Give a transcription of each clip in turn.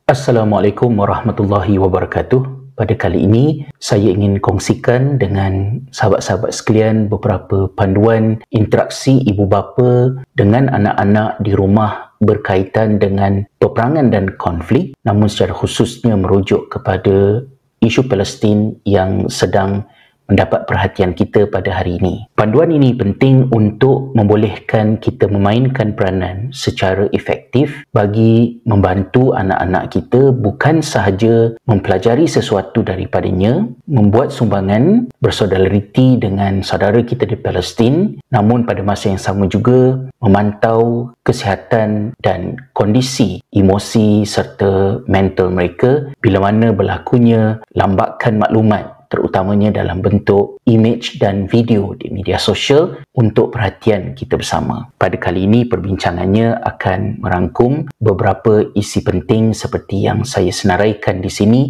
Assalamualaikum warahmatullahi wabarakatuh. Pada kali ini, saya ingin kongsikan dengan sahabat-sahabat sekalian beberapa panduan interaksi ibu bapa dengan anak-anak di rumah berkaitan dengan peperangan dan konflik, namun secara khususnya merujuk kepada isu Palestin yang sedang mendapat perhatian kita pada hari ini. Panduan ini penting untuk membolehkan kita memainkan peranan secara efektif bagi membantu anak-anak kita bukan sahaja mempelajari sesuatu daripadanya, membuat sumbangan, bersolidariti dengan saudara kita di Palestin, namun pada masa yang sama juga memantau kesihatan dan kondisi emosi serta mental mereka bila mana berlakunya lambakan maklumat, terutamanya dalam bentuk image dan video di media sosial untuk perhatian kita bersama. Pada kali ini perbincangannya akan merangkum beberapa isi penting seperti yang saya senaraikan di sini.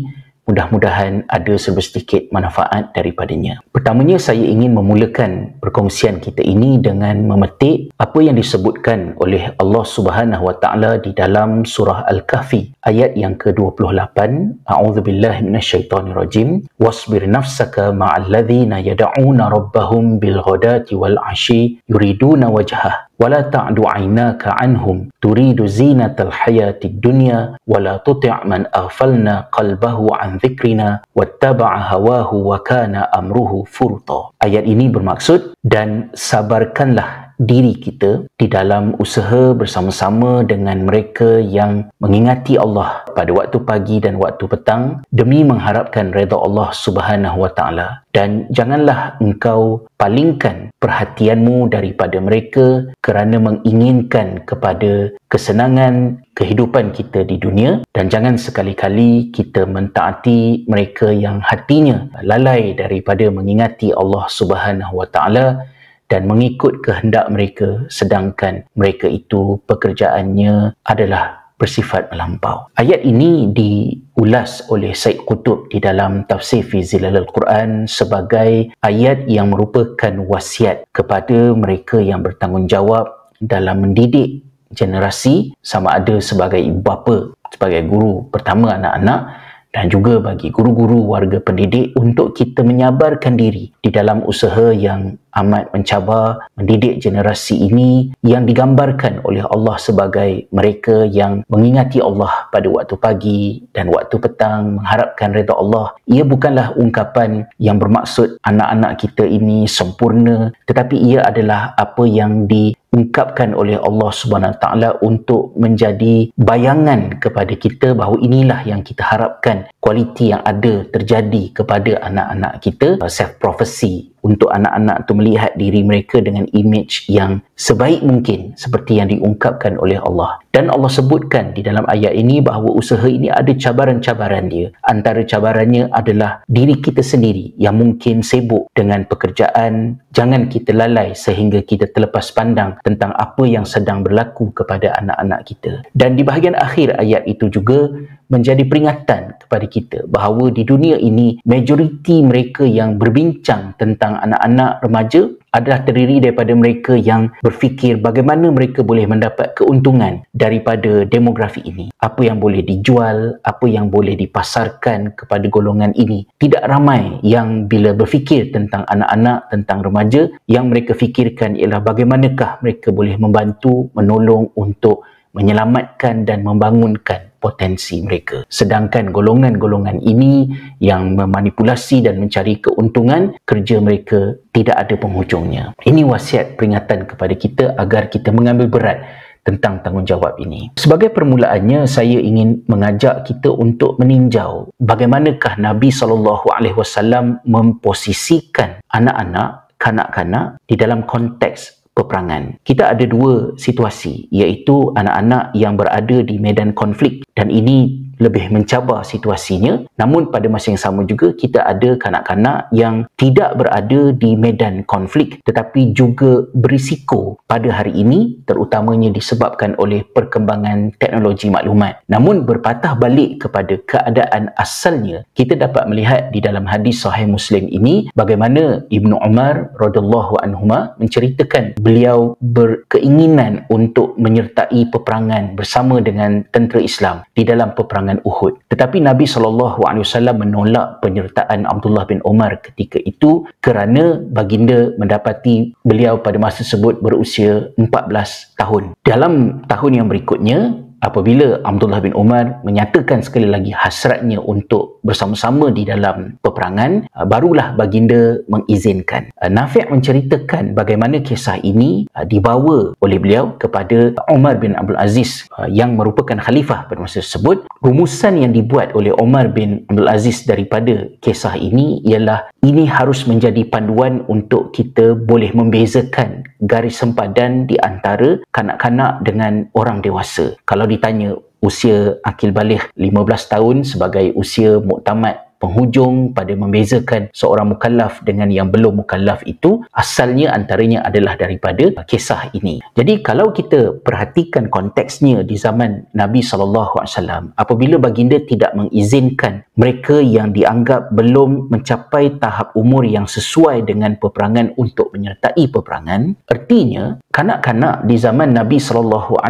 Mudah-mudahan ada sedikit manfaat daripadanya. Pertamanya saya ingin memulakan perkongsian kita ini dengan memetik apa yang disebutkan oleh Allah Subhanahu Wa Taala di dalam surah Al-Kahfi ayat yang ke-28. A'udzubillahi minasyaitonirrajim. Wasbir nafsaka ma'al ladzina yad'una rabbahum bil ghadati wal 'ashi yuriduna wajhah ولا تعد عيناك عنهم تريد زينة الحياة الدنيا ولا تطع من أغفلنا قلبه عن ذكرنا واتبع هواه وكان أمره فرطا. Ayat ini bermaksud, dan sabarkanlah diri kita di dalam usaha bersama-sama dengan mereka yang mengingati Allah pada waktu pagi dan waktu petang demi mengharapkan redha Allah Subhanahu Wa Taala, dan janganlah engkau palingkan perhatianmu daripada mereka kerana menginginkan kepada kesenangan kehidupan kita di dunia, dan jangan sekali-kali kita mentaati mereka yang hatinya lalai daripada mengingati Allah Subhanahu Wa Taala dan mengikut kehendak mereka, sedangkan mereka itu pekerjaannya adalah bersifat melampau. Ayat ini diulas oleh Said Qutb di dalam tafsir fi Zilalul Quran sebagai ayat yang merupakan wasiat kepada mereka yang bertanggungjawab dalam mendidik generasi, sama ada sebagai ibu bapa, sebagai guru pertama anak-anak, dan juga bagi guru-guru warga pendidik untuk kita menyabarkan diri di dalam usaha yang amat mencabar mendidik generasi ini yang digambarkan oleh Allah sebagai mereka yang mengingati Allah pada waktu pagi dan waktu petang, mengharapkan redha Allah. Ia bukanlah ungkapan yang bermaksud anak-anak kita ini sempurna, tetapi ia adalah apa yang diungkapkan oleh Allah Subhanahu Wa Taala untuk menjadi bayangan kepada kita bahawa inilah yang kita harapkan kualiti yang ada terjadi kepada anak-anak kita. Self-prophecy untuk anak-anak itu melihat diri mereka dengan image yang sebaik mungkin seperti yang diungkapkan oleh Allah. Dan Allah sebutkan di dalam ayat ini bahawa usaha ini ada cabaran-cabaran dia. Antara cabarannya adalah diri kita sendiri yang mungkin sibuk dengan pekerjaan. Jangan kita lalai sehingga kita terlepas pandang tentang apa yang sedang berlaku kepada anak-anak kita. Dan di bahagian akhir ayat itu juga menjadi peringatan kepada kita bahawa di dunia ini majoriti mereka yang berbincang tentang anak-anak remaja adalah terdiri daripada mereka yang berfikir bagaimana mereka boleh mendapat keuntungan daripada demografi ini. Apa yang boleh dijual, apa yang boleh dipasarkan kepada golongan ini. Tidak ramai yang bila berfikir tentang anak-anak, tentang remaja, yang mereka fikirkan ialah bagaimanakah mereka boleh membantu, menolong untuk menyelamatkan dan membangunkan potensi mereka. Sedangkan golongan-golongan ini yang memanipulasi dan mencari keuntungan, kerja mereka tidak ada penghujungnya. Ini wasiat peringatan kepada kita agar kita mengambil berat tentang tanggungjawab ini. Sebagai permulaannya, saya ingin mengajak kita untuk meninjau bagaimanakah Nabi SAW memposisikan anak-anak, kanak-kanak di dalam konteks peperangan. Kita ada dua situasi, iaitu anak-anak yang berada di medan konflik, dan ini lebih mencabar situasinya. Namun pada masa yang sama juga kita ada kanak-kanak yang tidak berada di medan konflik tetapi juga berisiko pada hari ini, terutamanya disebabkan oleh perkembangan teknologi maklumat. Namun berpatah balik kepada keadaan asalnya, kita dapat melihat di dalam hadis sahih Muslim ini bagaimana Ibnu Umar radhiyallahu anhuma menceritakan beliau berkeinginan untuk menyertai peperangan bersama dengan tentera Islam di dalam peperangan peperangan Uhud. Tetapi Nabi SAW menolak penyertaan Abdullah bin Umar ketika itu kerana baginda mendapati beliau pada masa tersebut berusia 14 tahun. Dalam tahun yang berikutnya, apabila Abdullah bin Umar menyatakan sekali lagi hasratnya untuk bersama-sama di dalam peperangan, barulah baginda mengizinkan. Nafi' menceritakan bagaimana kisah ini dibawa oleh beliau kepada Umar bin Abdul Aziz yang merupakan khalifah pada masa tersebut. Rumusan yang dibuat oleh Umar bin Abdul Aziz daripada kisah ini ialah ini harus menjadi panduan untuk kita boleh membezakan garis sempadan di antara kanak-kanak dengan orang dewasa. Kalau ditanya usia akil baligh 15 tahun sebagai usia muktamad penghujung pada membezakan seorang mukallaf dengan yang belum mukallaf, itu asalnya antaranya adalah daripada kisah ini. Jadi kalau kita perhatikan konteksnya di zaman Nabi SAW, apabila baginda tidak mengizinkan mereka yang dianggap belum mencapai tahap umur yang sesuai dengan peperangan untuk menyertai peperangan, artinya kanak-kanak di zaman Nabi SAW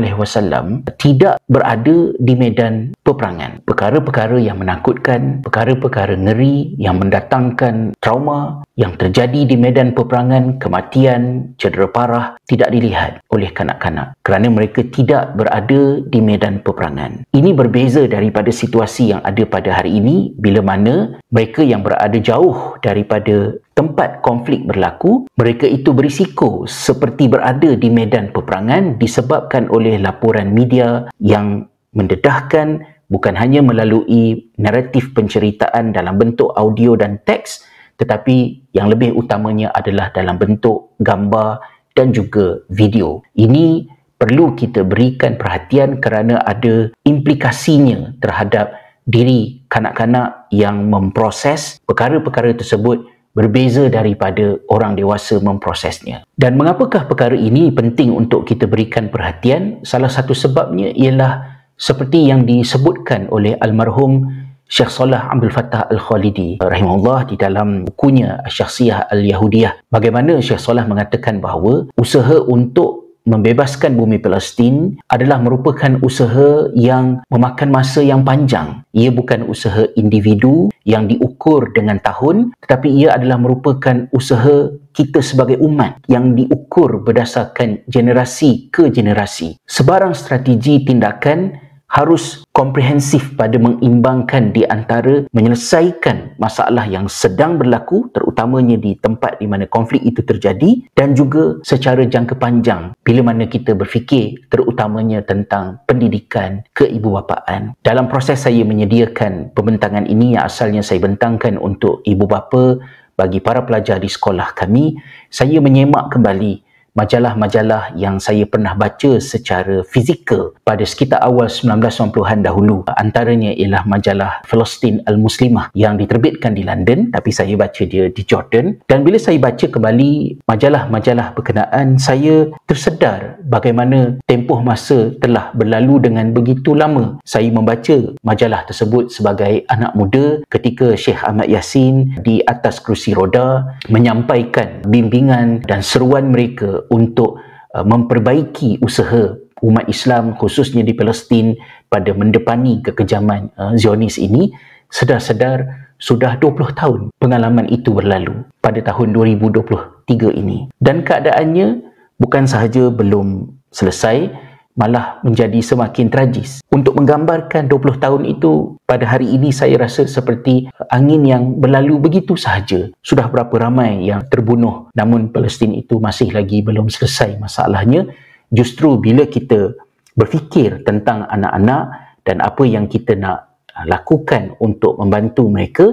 tidak berada di medan peperangan. Perkara-perkara yang menakutkan, perkara-perkara ngeri yang mendatangkan trauma yang terjadi di medan peperangan, kematian, cedera parah, tidak dilihat oleh kanak-kanak kerana mereka tidak berada di medan peperangan. Ini berbeza daripada situasi yang ada pada hari ini, bila mana mereka yang berada jauh daripada tempat konflik berlaku, mereka itu berisiko seperti berada di medan peperangan disebabkan oleh laporan media yang mendedahkan, bukan hanya melalui naratif penceritaan dalam bentuk audio dan teks, tetapi yang lebih utamanya adalah dalam bentuk gambar dan juga video. Ini perlu kita berikan perhatian kerana ada implikasinya terhadap diri kanak-kanak yang memproses perkara-perkara tersebut berbeza daripada orang dewasa memprosesnya. Dan mengapakah perkara ini penting untuk kita berikan perhatian? Salah satu sebabnya ialah seperti yang disebutkan oleh almarhum Syekh Salah Abdul Fattah Al-Khalidi rahimahullah di dalam bukunya Syakhsiyah Al-Yahudiyah. Bagaimana Syekh Salah mengatakan bahawa usaha untuk membebaskan bumi Palestin adalah merupakan usaha yang memakan masa yang panjang. Ia bukan usaha individu yang diukur dengan tahun, tetapi ia adalah merupakan usaha kita sebagai umat yang diukur berdasarkan generasi ke generasi. Sebarang strategi tindakan harus komprehensif pada mengimbangkan di antara menyelesaikan masalah yang sedang berlaku, terutamanya di tempat di mana konflik itu terjadi, dan juga secara jangka panjang bila mana kita berfikir terutamanya tentang pendidikan keibubapaan. Dalam proses saya menyediakan pembentangan ini yang asalnya saya bentangkan untuk ibu bapa bagi para pelajar di sekolah kami, saya menyemak kembali majalah-majalah yang saya pernah baca secara fizikal pada sekitar awal 1990-an dahulu. Antaranya ialah majalah Palestin Al-Muslimah yang diterbitkan di London, tapi saya baca dia di Jordan. Dan bila saya baca kembali majalah-majalah berkenaan, saya tersedar bagaimana tempoh masa telah berlalu dengan begitu lama. Saya membaca majalah tersebut sebagai anak muda ketika Syekh Ahmad Yassin di atas kerusi roda menyampaikan bimbingan dan seruan mereka untuk memperbaiki usaha umat Islam khususnya di Palestin pada mendepani kekejaman Zionis ini. Sedar-sedar sudah 20 tahun pengalaman itu berlalu pada tahun 2023 ini, dan keadaannya bukan sahaja belum selesai, malah menjadi semakin tragis. Untuk menggambarkan 20 tahun itu, pada hari ini saya rasa seperti angin yang berlalu begitu sahaja. Sudah berapa ramai yang terbunuh, namun Palestin itu masih lagi belum selesai masalahnya. Justru bila kita berfikir tentang anak-anak dan apa yang kita nak lakukan untuk membantu mereka,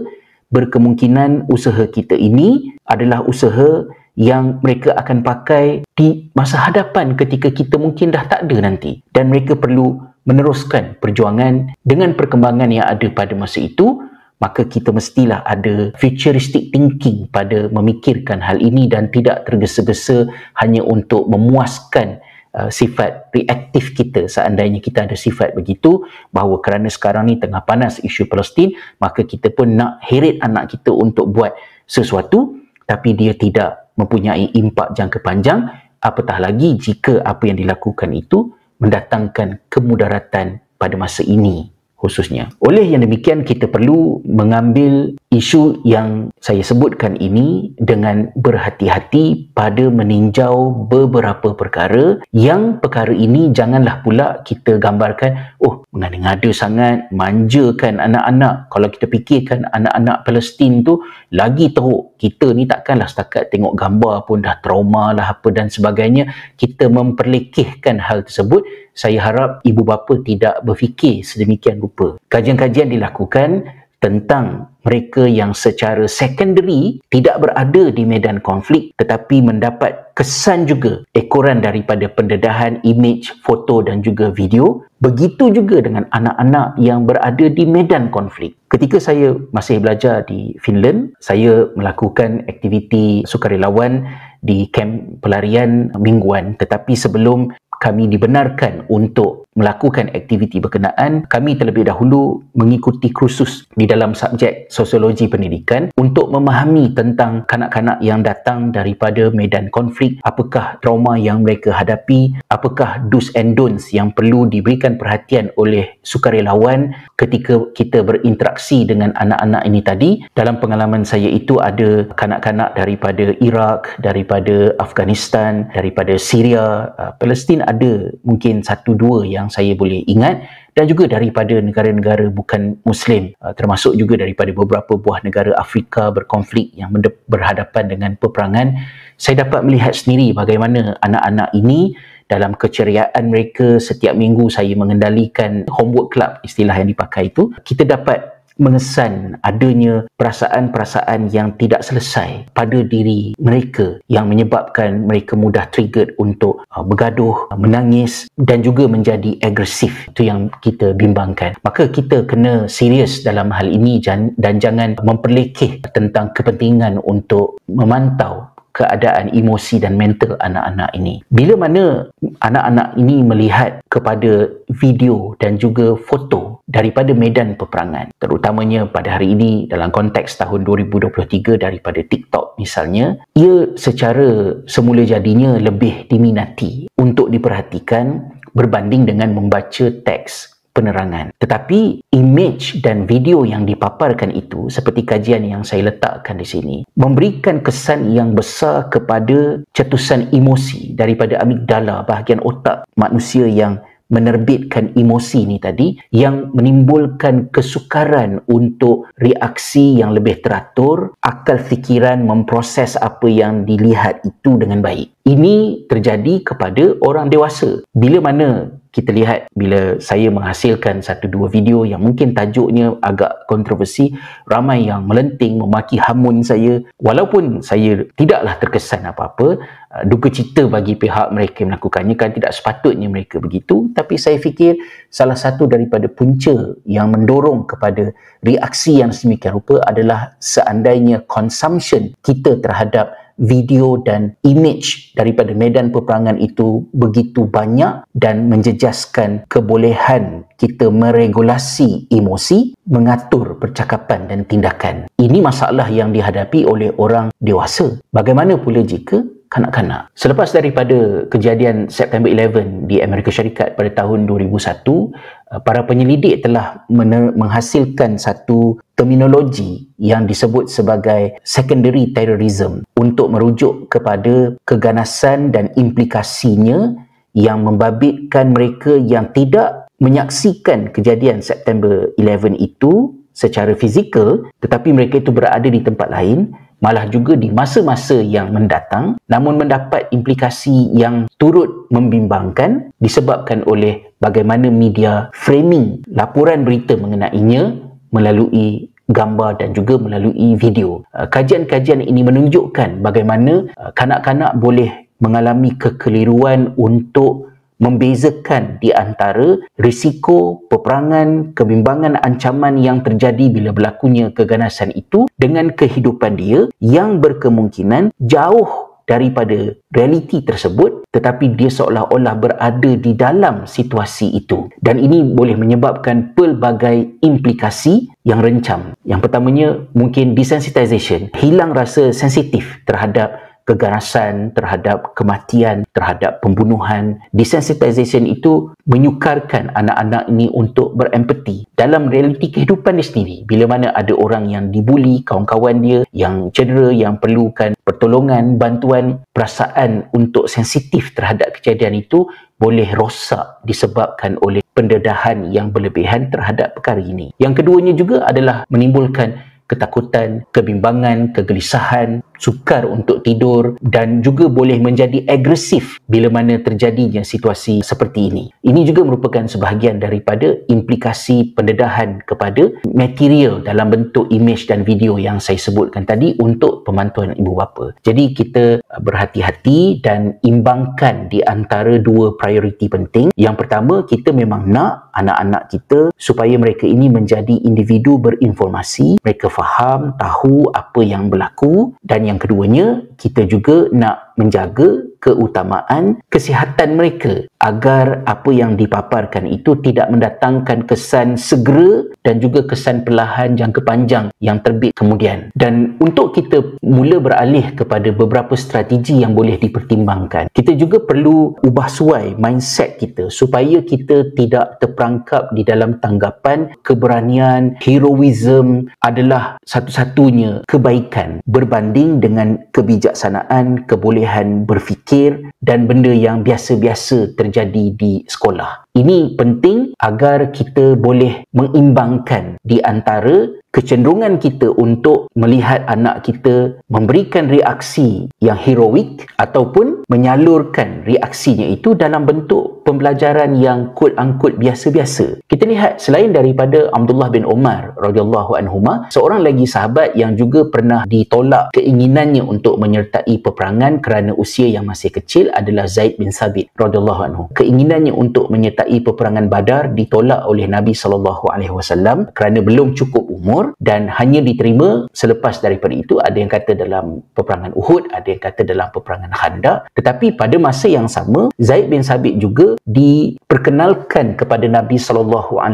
berkemungkinan usaha kita ini adalah usaha yang mereka akan pakai di masa hadapan ketika kita mungkin dah tak ada nanti, dan mereka perlu meneruskan perjuangan dengan perkembangan yang ada pada masa itu. Maka kita mestilah ada futuristic thinking pada memikirkan hal ini dan tidak tergesa-gesa hanya untuk memuaskan sifat reaktif kita. Seandainya kita ada sifat begitu, bahawa kerana sekarang ni tengah panas isu Palestin, maka kita pun nak heret anak kita untuk buat sesuatu, tapi dia tidak mempunyai impak jangka panjang, apatah lagi jika apa yang dilakukan itu mendatangkan kemudaratan pada masa ini. khususnya. Oleh yang demikian, kita perlu mengambil isu yang saya sebutkan ini dengan berhati-hati pada meninjau beberapa perkara, yang perkara ini janganlah pula kita gambarkan, oh, mengada-ngada sangat, manjakan anak-anak. Kalau kita fikirkan anak-anak Palestin tu lagi teruk, kita ni takkanlah setakat tengok gambar pun dah trauma lah apa dan sebagainya, kita memperlekehkan hal tersebut. Saya harap ibu bapa tidak berfikir sedemikian rupa. Kajian-kajian dilakukan tentang mereka yang secara secondary tidak berada di medan konflik tetapi mendapat kesan juga ekoran daripada pendedahan imej, foto dan juga video. Begitu juga dengan anak-anak yang berada di medan konflik. Ketika saya masih belajar di Finland, saya melakukan aktiviti sukarelawan di kamp pelarian mingguan, tetapi sebelum kami dibenarkan untuk melakukan aktiviti berkenaan, kami terlebih dahulu mengikuti kursus di dalam subjek sosiologi pendidikan untuk memahami tentang kanak-kanak yang datang daripada medan konflik, apakah trauma yang mereka hadapi, apakah do's and don'ts yang perlu diberikan perhatian oleh sukarelawan ketika kita berinteraksi dengan anak-anak ini tadi. Dalam pengalaman saya itu ada kanak-kanak daripada Iraq, daripada Afghanistan, daripada Syria, Palestin ada mungkin 1-2 yang saya boleh ingat, dan juga daripada negara-negara bukan Muslim, termasuk juga daripada beberapa buah negara Afrika berkonflik yang berhadapan dengan peperangan. Saya dapat melihat sendiri bagaimana anak-anak ini dalam keceriaan mereka. Setiap minggu saya mengendalikan homework club, istilah yang dipakai itu. Kita dapat mengesan adanya perasaan-perasaan yang tidak selesai pada diri mereka yang menyebabkan mereka mudah triggered untuk bergaduh, menangis dan juga menjadi agresif. Itu yang kita bimbangkan. Maka kita kena serius dalam hal ini dan jangan memperlekeh tentang kepentingan untuk memantau keadaan emosi dan mental anak-anak ini. Bila mana anak-anak ini melihat kepada video dan juga foto daripada medan peperangan, terutamanya pada hari ini dalam konteks tahun 2023 daripada TikTok misalnya, ia secara semula jadinya lebih diminati untuk diperhatikan berbanding dengan membaca teks penerangan. Tetapi imej dan video yang dipaparkan itu, seperti kajian yang saya letakkan di sini, memberikan kesan yang besar kepada cetusan emosi daripada amigdala, bahagian otak manusia yang menerbitkan emosi ni tadi, yang menimbulkan kesukaran untuk reaksi yang lebih teratur, akal fikiran memproses apa yang dilihat itu dengan baik. Ini terjadi kepada orang dewasa. Bila mana kita lihat, bila saya menghasilkan 1-2 video yang mungkin tajuknya agak kontroversi, ramai yang melenting, memaki hamun saya. Walaupun saya tidaklah terkesan apa-apa, duka cita bagi pihak mereka yang melakukannya, kan tidak sepatutnya mereka begitu. Tapi saya fikir salah satu daripada punca yang mendorong kepada reaksi yang sedemikian rupa adalah seandainya consumption kita terhadap video dan imej daripada medan peperangan itu begitu banyak dan menjejaskan kebolehan kita meregulasi emosi, mengatur percakapan dan tindakan. Ini masalah yang dihadapi oleh orang dewasa. Bagaimana pula jika kanak-kanak? Selepas daripada kejadian September 11 di Amerika Syarikat pada tahun 2001, para penyelidik telah menghasilkan satu terminologi yang disebut sebagai secondary terrorism untuk merujuk kepada keganasan dan implikasinya yang membabitkan mereka yang tidak menyaksikan kejadian September 11 itu secara fizikal, tetapi mereka itu berada di tempat lain, malah juga di masa-masa yang mendatang, namun mendapat implikasi yang turut membimbangkan disebabkan oleh bagaimana media framing laporan berita mengenainya melalui gambar dan juga melalui video. Kajian-kajian ini menunjukkan bagaimana kanak-kanak boleh mengalami kekeliruan untuk membezakan di antara risiko peperangan, kebimbangan, ancaman yang terjadi bila berlakunya keganasan itu dengan kehidupan dia yang berkemungkinan jauh daripada realiti tersebut, tetapi dia seolah-olah berada di dalam situasi itu. Dan ini boleh menyebabkan pelbagai implikasi yang rencam. Yang pertamanya mungkin desensitization, hilang rasa sensitif terhadap keganasan, terhadap kematian, terhadap pembunuhan. Desensitization itu menyukarkan anak-anak ini untuk berempati dalam realiti kehidupan dia sendiri. Bila mana ada orang yang dibuli, kawan-kawan dia yang cedera, yang perlukan pertolongan, bantuan, perasaan untuk sensitif terhadap kejadian itu boleh rosak disebabkan oleh pendedahan yang berlebihan terhadap perkara ini. Yang keduanya juga adalah menimbulkan ketakutan, kebimbangan, kegelisahan, sukar untuk tidur dan juga boleh menjadi agresif bila mana terjadinya situasi seperti ini. Ini juga merupakan sebahagian daripada implikasi pendedahan kepada material dalam bentuk imej dan video yang saya sebutkan tadi untuk pemantauan ibu bapa. Jadi kita berhati-hati dan imbangkan di antara dua prioriti penting. Yang pertama, kita memang nak anak-anak kita supaya mereka ini menjadi individu berinformasi, mereka faham, tahu apa yang berlaku, dan yang keduanya, kita juga nak menjaga keutamaan kesihatan mereka agar apa yang dipaparkan itu tidak mendatangkan kesan segera dan juga kesan perlahan jangka panjang yang terbit kemudian. Dan untuk kita mula beralih kepada beberapa strategi yang boleh dipertimbangkan, kita juga perlu ubah suai mindset kita supaya kita tidak terperangkap di dalam tanggapan keberanian, heroism adalah satu-satunya kebaikan berbanding dengan kebijaksanaan, kebolehan berfikir dan benda yang biasa-biasa terjadi di sekolah. Ini penting agar kita boleh mengimbangkan di antara kecenderungan kita untuk melihat anak kita memberikan reaksi yang heroik ataupun menyalurkan reaksinya itu dalam bentuk pembelajaran yang quote-unquote biasa-biasa. Kita lihat selain daripada Abdullah bin Umar radhiyallahu anhuma, seorang lagi sahabat yang juga pernah ditolak keinginannya untuk menyertai peperangan kerana usia yang masih kecil adalah Zaid bin Sabit radhiyallahu anhu. Keinginannya untuk menyertai peperangan Badar ditolak oleh Nabi SAW kerana belum cukup umur dan hanya diterima selepas daripada itu. Ada yang kata dalam peperangan Uhud, ada yang kata dalam peperangan Khandaq. Tetapi pada masa yang sama, Zaid bin Sabit juga diperkenalkan kepada Nabi SAW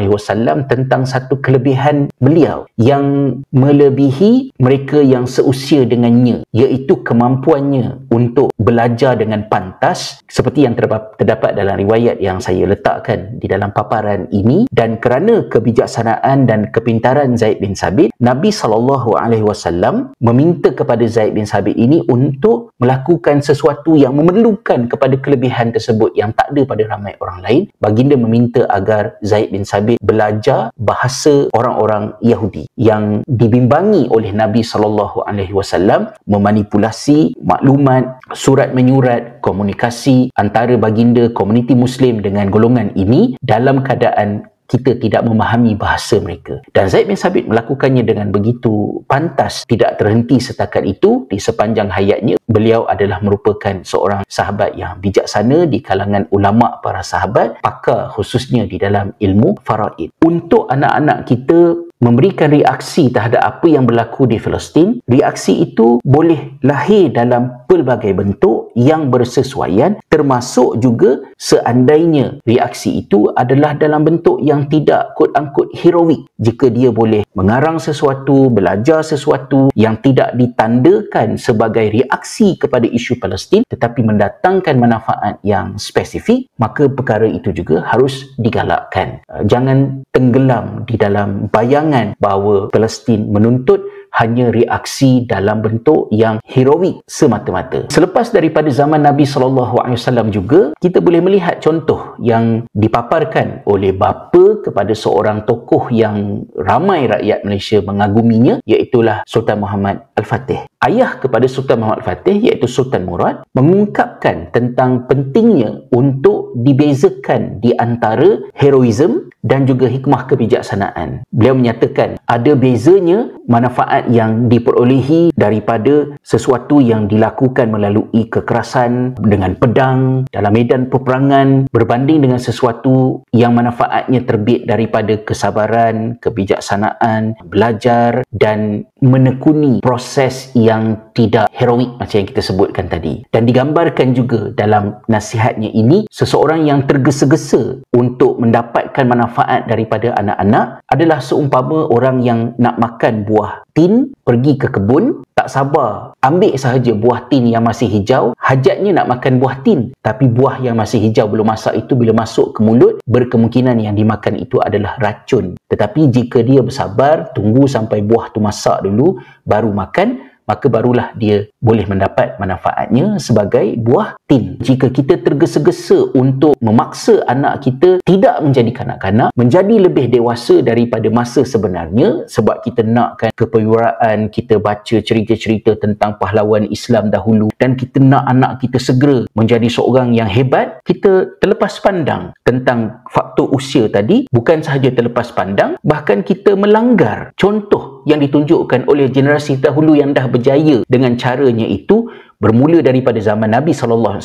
tentang satu kelebihan beliau yang melebihi mereka yang seusia dengannya, iaitu kemampuannya untuk belajar dengan pantas seperti yang terdapat dalam riwayat yang saya letakkan di dalam paparan ini. Dan kerana kebijaksanaan dan kepintaran Zaid bin Sabit, Nabi SAW meminta kepada Zaid bin Sabit ini untuk melakukan sesuatu yang memerlukan kepada kelebihan tersebut yang tak ada pada ramai orang lain. Baginda meminta agar Zaid bin Sabit belajar bahasa orang-orang Yahudi yang dibimbangi oleh Nabi SAW, memanipulasi maklumat, surat menyurat, komunikasi antara baginda, komuniti Muslim dengan golongan ini dalam keadaan kita tidak memahami bahasa mereka. Dan Zaid bin Sabit melakukannya dengan begitu pantas, tidak terhenti setakat itu. Di sepanjang hayatnya, beliau adalah merupakan seorang sahabat yang bijaksana di kalangan ulama para sahabat, pakar khususnya di dalam ilmu faraid. Untuk anak-anak kita memberikan reaksi terhadap apa yang berlaku di Palestin, reaksi itu boleh lahir dalam pelbagai bentuk yang bersesuaian, termasuk juga seandainya reaksi itu adalah dalam bentuk yang tidak quote-unquote heroik. Jika dia boleh mengarang sesuatu, belajar sesuatu yang tidak ditandakan sebagai reaksi kepada isu Palestin tetapi mendatangkan manfaat yang spesifik, maka perkara itu juga harus digalakkan. Jangan tenggelam di dalam bayangan bahawa Palestin menuntut hanya reaksi dalam bentuk yang heroik semata-mata. Selepas daripada zaman Nabi SAW juga, kita boleh melihat contoh yang dipaparkan oleh bapa kepada seorang tokoh yang ramai rakyat Malaysia mengaguminya, iaitulah Sultan Muhammad Al-Fatih. Ayah kepada Sultan Muhammad Al-Fatih, iaitu Sultan Murad, mengungkapkan tentang pentingnya untuk dibezakan di antara heroism dan juga hikmah kebijaksanaan. Beliau menyatakan ada bezanya manfaat yang diperolehi daripada sesuatu yang dilakukan melalui kekerasan dengan pedang dalam medan peperangan berbanding dengan sesuatu yang manfaatnya terbit daripada kesabaran, kebijaksanaan, belajar dan menekuni proses yang tidak heroik macam yang kita sebutkan tadi. Dan digambarkan juga dalam nasihatnya ini, seseorang yang tergesa-gesa untuk mendapatkan manfaat daripada anak-anak adalah seumpama orang yang nak makan buah tin, pergi ke kebun, tak sabar ambil sahaja buah tin yang masih hijau, hajatnya nak makan buah tin, tapi buah yang masih hijau belum masak itu bila masuk ke mulut, berkemungkinan yang dimakan itu adalah racun. Tetapi jika dia bersabar, tunggu sampai buah tu masak dulu, baru makan, maka barulah dia boleh mendapat manfaatnya sebagai buah tin. Jika kita tergesa-gesa untuk memaksa anak kita tidak menjadi kanak-kanak, menjadi lebih dewasa daripada masa sebenarnya, sebab kita nakkan kepewiraan, kita baca cerita-cerita tentang pahlawan Islam dahulu dan kita nak anak kita segera menjadi seorang yang hebat, kita terlepas pandang tentang faktor usia tadi. Bukan sahaja terlepas pandang, bahkan kita melanggar contoh yang ditunjukkan oleh generasi dahulu yang dah berjaya dengan caranya itu, bermula daripada zaman Nabi SAW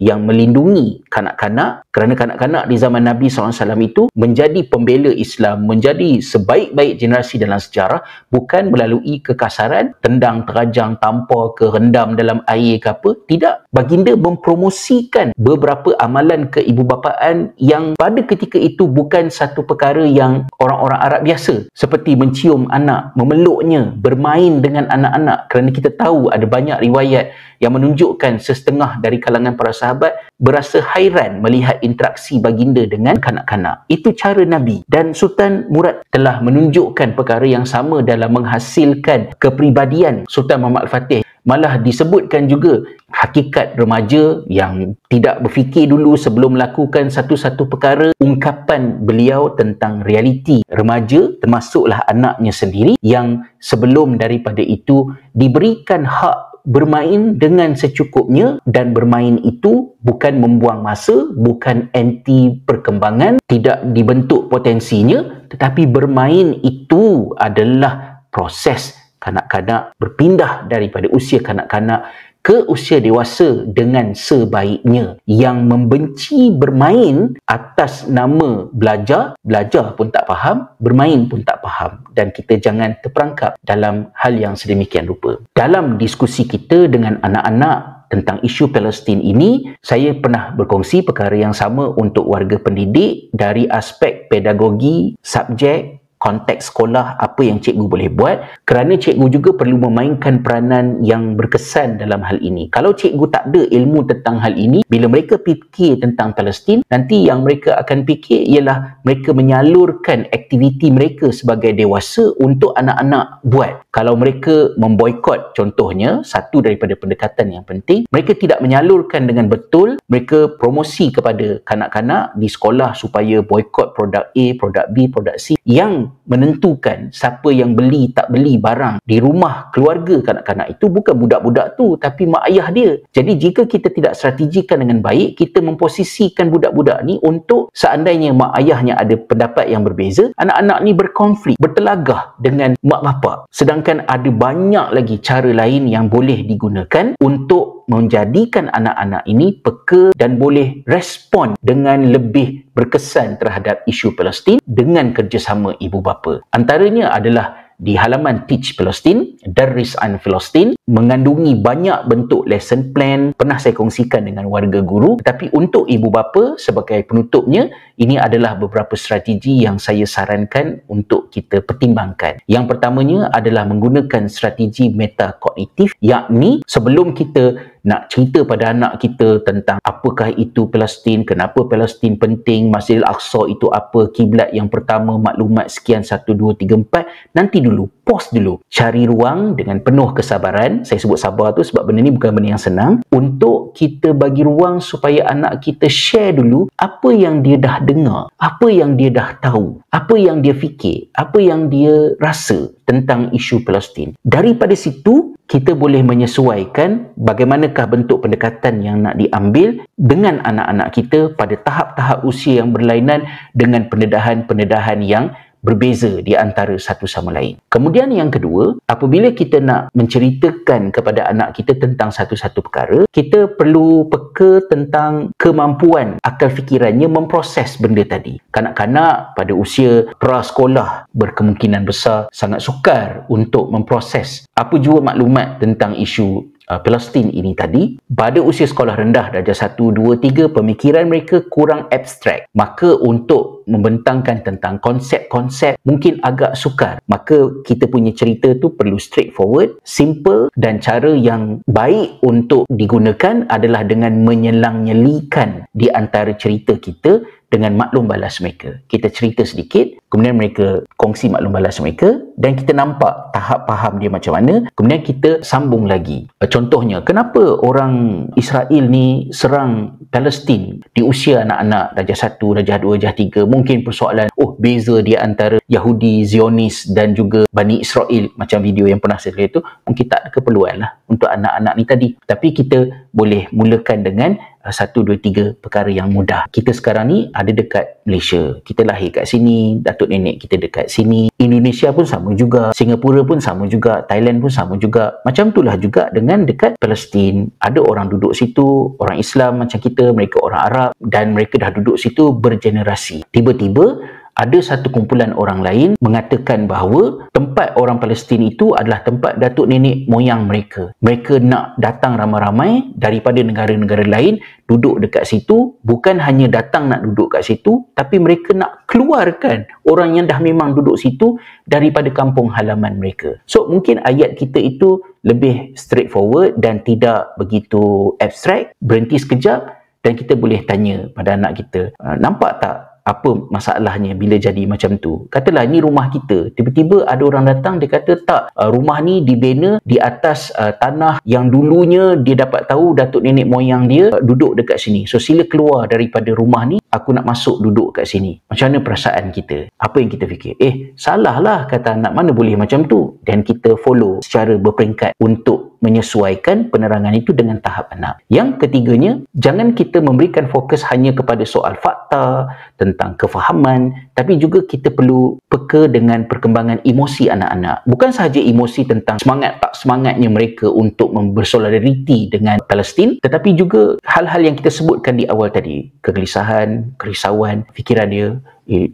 yang melindungi kanak-kanak, kerana kanak-kanak di zaman Nabi SAW itu menjadi pembela Islam, menjadi sebaik-baik generasi dalam sejarah, bukan melalui kekasaran, tendang, terajang, tampar ke, rendam dalam air ke apa. Tidak. Baginda mempromosikan beberapa amalan keibubapaan yang pada ketika itu bukan satu perkara yang orang-orang Arab biasa, seperti mencium anak, memeluknya, bermain dengan anak-anak, kerana kita tahu ada banyak riwayat yang menunjukkan setengah dari kalangan para sahabat berasa hairan melihat interaksi baginda dengan kanak-kanak. Itu cara Nabi. Dan Sultan Murad telah menunjukkan perkara yang sama dalam menghasilkan kepribadian Sultan Muhammad Al-Fatih. Malah disebutkan juga hakikat remaja yang tidak berfikir dulu sebelum melakukan satu-satu perkara. Ungkapan beliau tentang realiti remaja, termasuklah anaknya sendiri, yang sebelum daripada itu diberikan hak bermain dengan secukupnya, dan bermain itu bukan membuang masa, bukan anti perkembangan, tidak dibentuk potensinya, tetapi bermain itu adalah proses kanak-kanak berpindah daripada usia kanak-kanak ke usia dewasa dengan sebaiknya. Yang membenci bermain atas nama belajar, belajar pun tak faham, bermain pun tak faham, dan kita jangan terperangkap dalam hal yang sedemikian rupa. Dalam diskusi kita dengan anak-anak tentang isu Palestin ini, saya pernah berkongsi perkara yang sama untuk warga pendidik dari aspek pedagogi, subjek, konteks sekolah, apa yang cikgu boleh buat, kerana cikgu juga perlu memainkan peranan yang berkesan dalam hal ini. Kalau cikgu tak ada ilmu tentang hal ini, bila mereka fikir tentang Palestin, nanti yang mereka akan fikir ialah mereka menyalurkan aktiviti mereka sebagai dewasa untuk anak-anak buat. Kalau mereka memboikot, contohnya, satu daripada pendekatan yang penting, mereka tidak menyalurkan dengan betul, mereka promosi kepada kanak-kanak di sekolah supaya boikot produk A, produk B, produk C, yang menentukan siapa yang beli tak beli barang di rumah keluarga kanak-kanak itu bukan budak-budak tu, tapi mak ayah dia. Jadi jika kita tidak strategikan dengan baik, kita memposisikan budak-budak ni untuk seandainya mak ayahnya ada pendapat yang berbeza, anak-anak ni berkonflik, bertelagah dengan mak bapak. Sedangkan ada banyak lagi cara lain yang boleh digunakan untuk menjadikan anak-anak ini peka dan boleh respon dengan lebih berkesan terhadap isu Palestin dengan kerjasama ibu bapa. Antaranya adalah di halaman Teach Palestine, Darris an Palestine, mengandungi banyak bentuk lesson plan, pernah saya kongsikan dengan warga guru. Tetapi untuk ibu bapa sebagai penutupnya, ini adalah beberapa strategi yang saya sarankan untuk kita pertimbangkan. Yang pertamanya adalah menggunakan strategi metakognitif, yakni sebelum kita nak cerita pada anak kita tentang apakah itu Palestin, kenapa Palestin penting, Masjidil Aqsa itu apa, kiblat yang pertama, maklumat sekian 1, 2, 3, 4, nanti dulu, pause dulu, cari ruang dengan penuh kesabaran. Saya sebut sabar tu sebab benda ni bukan benda yang senang, untuk kita bagi ruang supaya anak kita share dulu apa yang dia dah dengar, apa yang dia dah tahu, apa yang dia fikir, apa yang dia rasa tentang isu Palestin. Daripada situ kita boleh menyesuaikan bagaimanakah bentuk pendekatan yang nak diambil dengan anak-anak kita pada tahap-tahap usia yang berlainan dengan pendedahan-pendedahan yang berbeza di antara satu sama lain. Kemudian yang kedua, apabila kita nak menceritakan kepada anak kita tentang satu-satu perkara, kita perlu peka tentang kemampuan akal fikirannya memproses benda tadi. Kanak-kanak pada usia prasekolah berkemungkinan besar sangat sukar untuk memproses apa jua maklumat tentang isu Palestin ini tadi, pada usia sekolah rendah darjah 1, 2, 3, pemikiran mereka kurang abstrak. Maka untuk membentangkan tentang konsep-konsep mungkin agak sukar. Maka kita punya cerita tu perlu straightforward, simple, dan cara yang baik untuk digunakan adalah dengan menyelang-nyelikan di antara cerita kita dengan maklum balas mereka. Kita cerita sedikit, kemudian mereka kongsi maklum balas mereka dan kita nampak tahap faham dia macam mana, kemudian kita sambung lagi. Contohnya, kenapa orang Israel ni serang Palestin di usia anak-anak darjah 1, darjah 2, darjah 3? Mungkin persoalan, beza di antara Yahudi, Zionis dan juga Bani Israel, macam video yang pernah saya lihat tu, mungkin tak ada keperluan lah untuk anak-anak ni tadi. Tapi kita boleh mulakan dengan 1, 2, 3 perkara yang mudah. Kita sekarang ni ada dekat Malaysia. Kita lahir kat sini, datuk nenek kita dekat sini. Indonesia pun sama juga, Singapura pun sama juga, Thailand pun sama juga. Macam itulah juga dengan dekat Palestin. Ada orang duduk situ, orang Islam macam kita, mereka orang Arab, dan mereka dah duduk situ bergenerasi. Tiba-tiba ada satu kumpulan orang lain mengatakan bahawa tempat orang Palestin itu adalah tempat datuk nenek moyang mereka. Mereka nak datang ramai-ramai daripada negara-negara lain duduk dekat situ, bukan hanya datang nak duduk kat situ, tapi mereka nak keluarkan orang yang dah memang duduk situ daripada kampung halaman mereka. So mungkin ayat kita itu lebih straightforward dan tidak begitu abstrak. Berhenti sekejap dan kita boleh tanya pada anak kita, nampak tak apa masalahnya bila jadi macam tu? Katalah ni rumah kita, tiba-tiba ada orang datang, dia kata tak, rumah ni dibina di atas tanah yang dulunya dia dapat tahu datuk nenek moyang dia duduk dekat sini. So sila keluar daripada rumah ni, aku nak masuk duduk kat sini. Macam mana perasaan kita? Apa yang kita fikir? Salah lah kata anak, mana boleh macam tu? Dan kita follow secara berperingkat untuk menyesuaikan penerangan itu dengan tahap anak. Yang ketiganya, jangan kita memberikan fokus hanya kepada soal fakta tentang kefahaman, tapi juga kita perlu peka dengan perkembangan emosi anak-anak. Bukan sahaja emosi tentang semangat tak semangatnya mereka untuk bersolidariti dengan Palestin, tetapi juga hal-hal yang kita sebutkan di awal tadi. Kegelisahan, kerisauan, fikiran dia,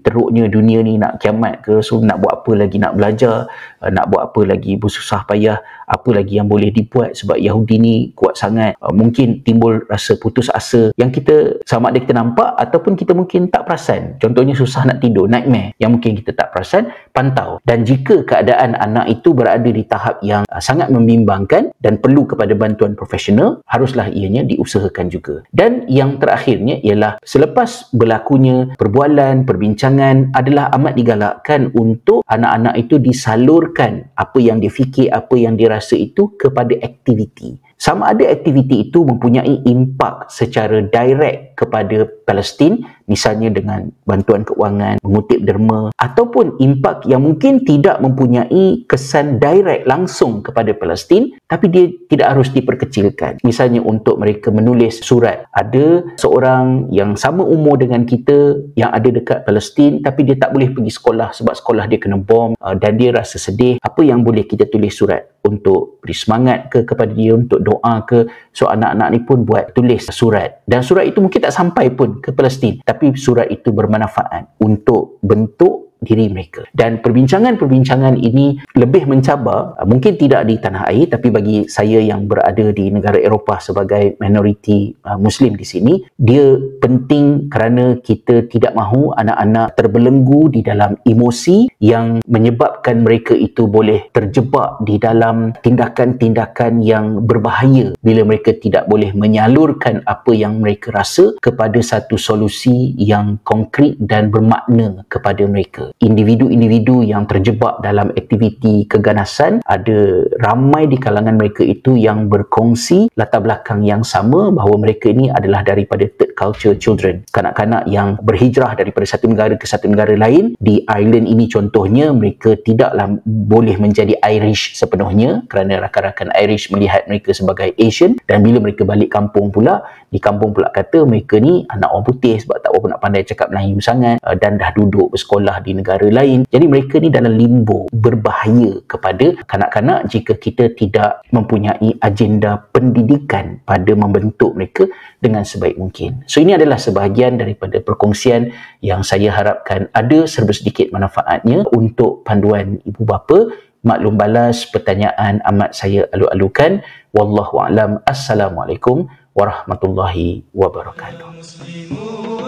teruknya dunia ni nak kiamat ke, so nak buat apa lagi, nak belajar, nak buat apa lagi, bersusah payah, apa lagi yang boleh dibuat sebab Yahudi ni kuat sangat. Mungkin timbul rasa putus asa yang kita sama ada kita nampak ataupun kita mungkin tak perasan. Contohnya susah nak tidur, nightmare, yang mungkin kita tak perasan, pantau. Dan jika keadaan anak itu berada di tahap yang sangat membimbangkan dan perlu kepada bantuan profesional, haruslah ianya diusahakan juga. Dan yang terakhirnya ialah selepas berlakunya perbualan, perbincangan, adalah amat digalakkan untuk anak-anak itu disalurkan apa yang dia fikir, apa yang dia rasa itu kepada aktiviti. Sama ada aktiviti itu mempunyai impak secara direct kepada Palestin, misalnya dengan bantuan keuangan, mengutip derma, ataupun impak yang mungkin tidak mempunyai kesan direct langsung kepada Palestin, tapi dia tidak harus diperkecilkan. Misalnya untuk mereka menulis surat. Ada seorang yang sama umur dengan kita yang ada dekat Palestin, tapi dia tak boleh pergi sekolah sebab sekolah dia kena bom, dan dia rasa sedih. Apa yang boleh kita tulis surat untuk beri semangat kepada dia, untuk doa ke? So anak-anak ni pun buat, tulis surat, dan surat itu mungkin tak sampai pun ke Palestin, tapi surat itu bermanfaat untuk bentuk diri mereka. Dan perbincangan-perbincangan ini lebih mencabar, mungkin tidak di tanah air, tapi bagi saya yang berada di negara Eropah sebagai minoriti Muslim di sini, dia penting kerana kita tidak mahu anak-anak terbelenggu di dalam emosi yang menyebabkan mereka itu boleh terjebak di dalam tindakan-tindakan yang berbahaya bila mereka tidak boleh menyalurkan apa yang mereka rasa kepada satu solusi yang konkret dan bermakna kepada mereka. Individu-individu yang terjebak dalam aktiviti keganasan, ada ramai di kalangan mereka itu yang berkongsi latar belakang yang sama, bahawa mereka ini adalah daripada third culture children, kanak-kanak yang berhijrah daripada satu negara ke satu negara lain. Di Ireland ini contohnya, mereka tidaklah boleh menjadi Irish sepenuhnya kerana rakan-rakan Irish melihat mereka sebagai Asian, dan bila mereka balik kampung pula, di kampung pula kata mereka ni anak orang putih sebab tak berapa nak pandai cakap Melayu sangat, dan dah duduk bersekolah di negara lain. Jadi mereka ni dalam limbo, berbahaya kepada kanak-kanak jika kita tidak mempunyai agenda pendidikan pada membentuk mereka dengan sebaik mungkin. So ini adalah sebahagian daripada perkongsian yang saya harapkan ada serba sedikit manfaatnya untuk panduan ibu bapa maklum balas pertanyaan amat saya alu-alukan. Wallahu a'lam. Assalamualaikum warahmatullahi wabarakatuh.